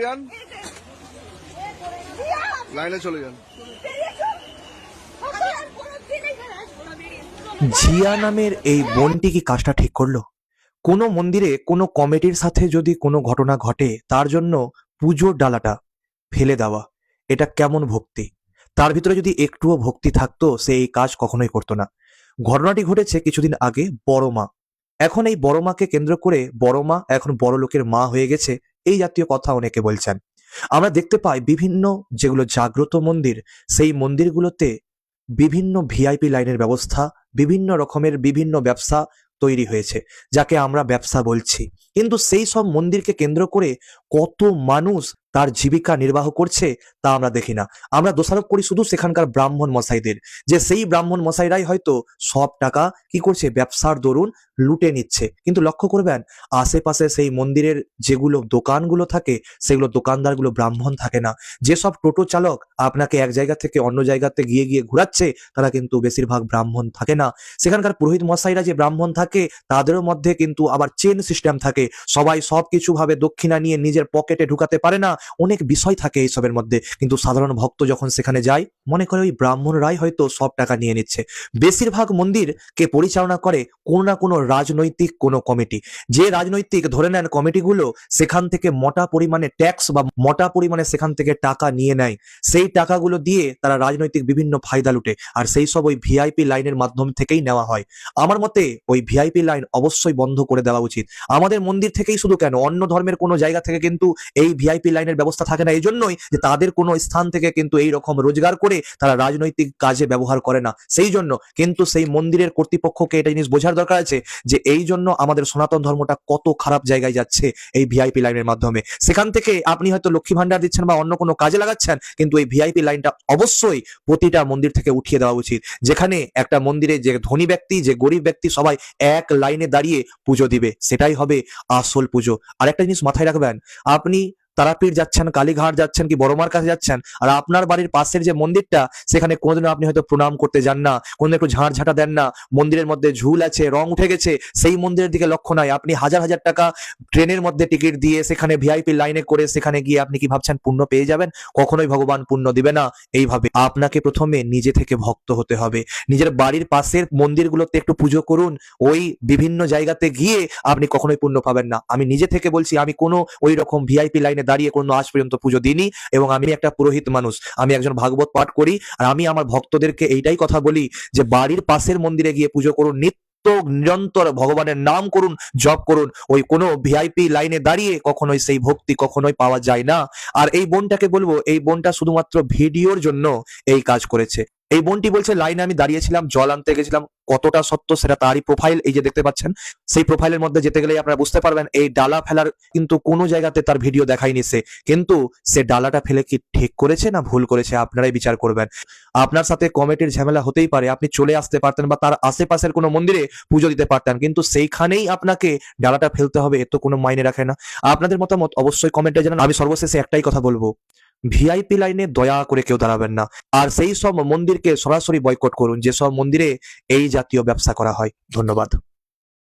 যান, লাইনে চলে যান। জিয়া নামের এই বোনটি কি কাজটা ঠিক করলো? কোনো মন্দিরে কোনো কমিটির সাথে যদি কোনো ঘটনা ঘটে, তার জন্য পুজোর ডালাটা ফেলে দেওয়া, এটা কেমন ভক্তি? তার ভিতরে যদি একটুও ভক্তি থাকতো, সে এই কাজ কখনোই করতো না। ঘটনাটি ঘটেছে কিছুদিন আগে বড় মা। এখন এই বড় মাকে কেন্দ্র করে বড় মা এখন বড় লোকের মা হয়ে গেছে, এই জাতীয় কথা অনেকে বলছেন। আমরা দেখতে পাই বিভিন্ন যেগুলো জাগ্রত মন্দির, সেই মন্দিরগুলোতে বিভিন্ন ভিআইপি লাইনের ব্যবস্থা, বিভিন্ন রকমের বিভিন্ন ব্যবসা তৈরি হয়েছে, যাকে আমরা ব্যবসা বলছি। কিন্তু সেই সব মন্দিরকে কেন্দ্র করে কত মানুষ তার জীবিকা নির্বাহ করছে তা আমরা দেখি না। আমরা দোষারোপ করি শুধু সেখানকার ব্রাহ্মণ মশাইদের, যে সেই ব্রাহ্মণ মশাইরাই হয়তো সব টাকা কি করছে, ব্যবসার দরুন লুটে নিচ্ছে। কিন্তু লক্ষ্য করবেন, আশেপাশে সেই মন্দিরের যেগুলো দোকানগুলো থাকে, সেগুলো দোকানদারগুলো ব্রাহ্মণ থাকে না। যেসব টোটো চালক আপনাকে এক জায়গা থেকে অন্য জায়গাতে গিয়ে গিয়ে ঘোরাচ্ছে, তারা কিন্তু বেশিরভাগ ব্রাহ্মণ থাকে না। সেখানকার পুরোহিত মশাইরা যে ব্রাহ্মণ থাকে, তাদেরও মধ্যে কিন্তু আবার চেন সিস্টেম থাকে। সবাই সবকিছু ভাবে দক্ষিণা নিয়ে নিজের পকেটে ঢুকাতে পারে না, অনেক বিষয় থাকে এইসবের মধ্যে। কিন্তু সাধারণ ভক্ত যখন সেখানে যায়, মনে করে ওই ব্রাহ্মণরাই হয়তো সব টাকা নিয়ে নিচ্ছে। বেশিরভাগ মন্দিরকে পরিচালনা করে কোনো না কোনো রাজনৈতিক কোনো কমিটি। যে রাজনৈতিক ধরে নেন কমিটিগুলো সেখান থেকে মোটা পরিমাণে ট্যাক্স বা মোটা পরিমাণে সেখান থেকে টাকা নিয়ে নেয়, সেই টাকাগুলো দিয়ে তারা রাজনৈতিক বিভিন্ন ফায়দা লুটে, আর সেই সব ওই ভিআইপি লাইনের মাধ্যম থেকেই নেওয়া হয়। আমার মতে ওই ভিআইপি লাইন অবশ্যই বন্ধ করে দেওয়া উচিত। আমাদের মন্দির থেকেই শুধু কেন, অন্য ধর্মের কোনো জায়গা থেকে কিন্তু এই ভিআইপি লাইনের ব্যবস্থা থাকে না, এই জন্যই যে তাদের কোনো স্থান থেকে কিন্তু এই রকম রোজগার করে তারা রাজনৈতিক কাজে ব্যবহার করে না, সেই জন্য। কিন্তু সেই মন্দিরের কর্তৃপক্ষকে এটা জিনিস বোঝার দরকার আছে যে এই জন্য আমাদের সনাতন ধর্মটা কত খারাপ জায়গায় যাচ্ছে এই ভিআইপি লাইনের মাধ্যমে। সেখান থেকে আপনি হয়তো লক্ষ্মী ভান্ডার দিচ্ছেন বা অন্য কোনো কাজে লাগাচ্ছেন, কিন্তু এই ভিআইপি লাইনটা অবশ্যই প্রতিটা মন্দির থেকে উঠিয়ে দেওয়া উচিত। যেখানে একটা মন্দিরে যে ধনী ব্যক্তি যে গরিব ব্যক্তি সবাই এক লাইনে দাঁড়িয়ে পুজো দিবে, সেটাই হবে আসল পুজো। আর একটা জিনিস মাথায় রাখবেন, আপনি তারাপীঠ যাচ্ছেন, কালীঘাট যাচ্ছেন কি বড়মার কাছে যাচ্ছেন, আর আপনার বাড়ির পাশের যে মন্দিরটা, সেখানে কোনোদিনও আপনি হয়তো প্রণাম করতে যান না, কোনোদিন একটু ঝাঁট ঝাঁটা দেন না, মন্দিরের মধ্যে ঝুল আছে, রং উঠে গেছে, সেই মন্দিরের দিকে লক্ষ্য নাই। আপনি হাজার হাজার টাকা ট্রেনের মধ্যে টিকিট দিয়ে সেখানে ভিআইপি লাইনে করে সেখানে গিয়ে আপনি কি ভাবছেন পুণ্য পেয়ে যাবেন? কখনোই ভগবান পুণ্য দিবে না। এইভাবে আপনাকে প্রথমে নিজে থেকে ভক্ত হতে হবে। নিজের বাড়ির পাশের মন্দিরগুলোতে একটু পুজো করুন, ওই বিভিন্ন জায়গাতে গিয়ে আপনি কখনোই পুণ্য পাবেন না। আমি নিজে থেকে বলছি, আমি কোনো ওই রকম ভিআইপি লাইনে দাঁড়িয়ে কোনো আজ পর্যন্ত পুজো দিইনি, এবং আমি একটা পুরোহিত মানুষ, আমি একজন ভাগবত পাঠ করি, আর আমি আমার ভক্তদেরকে এইটাই কথা বলি যে বাড়ির পাশের মন্দিরে গিয়ে পুজো করুন, নিরন্তর ভগবানের নাম করুন, জপ করুন। ওই কোনো ভিআইপি লাইনে দাঁড়িয়ে কখনোই সেই ভক্তি কখনোই পাওয়া যায় না। আর এই বোনটাকে বলবো, এই বোনটা শুধুমাত্র ভিডিওর জন্য এই কাজ করেছে। এই বোনটি বলছে লাইনে আমি দাঁড়িয়েছিলাম, জল আনতে গেছিলাম, কতটা সত্য সেটা তারই প্রোফাইল এই যে দেখতে পাচ্ছেন। সেই প্রোফাইলের মধ্যে যেতে গেলেই আপনারা বুঝতে পারবেন এই ডালা ফেলার কিন্তু কোনো জায়গাতে তার ভিডিও দেখায়নি সে। কিন্তু সে ডালাটা ফেলে কি ঠিক করেছে না ভুল করেছে, আপনারাই বিচার করবেন। আপনার সাথে কমিটির ঝামেলা হতেই পারে, আপনি চলে আসতে পারতেন বা তার আশেপাশের কোনো মন্দিরে পুজো দিতে পারতেন, কিন্তু সেইখানেই আপনাকে ডালাটা ফেলতে হবে, এত কোনো মাইনে রাখে না। আপনাদের মতামত অবশ্যই কমেন্টে জানান। আমি সর্বশেষে একটাই কথা বলবো, ভিআইপি লাইনে দয়া করে কেউ দাঁড়াবেন না, আর সেই সব মন্দিরকে সরাসরি বয়কট করুন যেসব মন্দিরে এই জাতীয় ব্যবসা করা হয়। ধন্যবাদ।